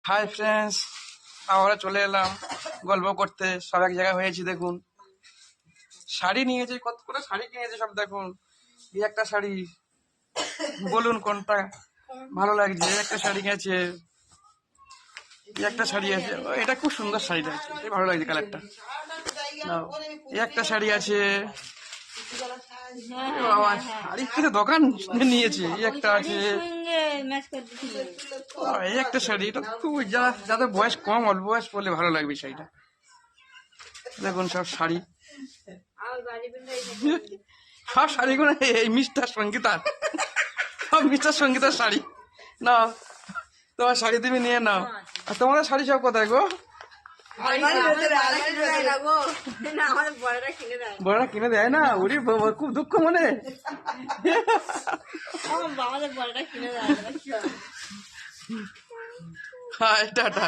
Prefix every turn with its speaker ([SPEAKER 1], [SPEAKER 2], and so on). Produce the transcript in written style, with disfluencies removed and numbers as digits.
[SPEAKER 1] Hi friends, আমরা চলে এলাম গল্প করতে। সব এক জায়গায় হয়েছি। দেখুন শাড়ি নিয়েছে, কত করে শাড়ি কিনেছে সব দেখুন। এই একটা শাড়ি, বলুন কোনটা ভালো লাগছে। এই একটা শাড়ি গেছে, এই একটা শাড়ি আছে, এটা খুব সুন্দর শাড়িটা আছে, এটা ভালো লাগছে কালারটা। এই একটা শাড়ি আছে, বাবা শাড়ি কিনে দোকান নিয়েছে। এই একটা আছে, এই একটা শাড়ি, এটা খুব যাদের বয়স কম, অল্প বয়স পরলে ভালো লাগবে শাড়িটা। দেখুন সব শাড়ি, সব শাড়িগুলো এই মিস্টার সঙ্গীতার, সব মিস্টার সঙ্গীতার শাড়ি। না তোমার শাড়ি তুমি নিয়ে নাও। আর তোমাদের শাড়ি সব কোথায় গো? বড়রা কিনে দেয় না? ওরে বাবা, খুব দুঃখ মনে। হ্যাঁ, টাটা।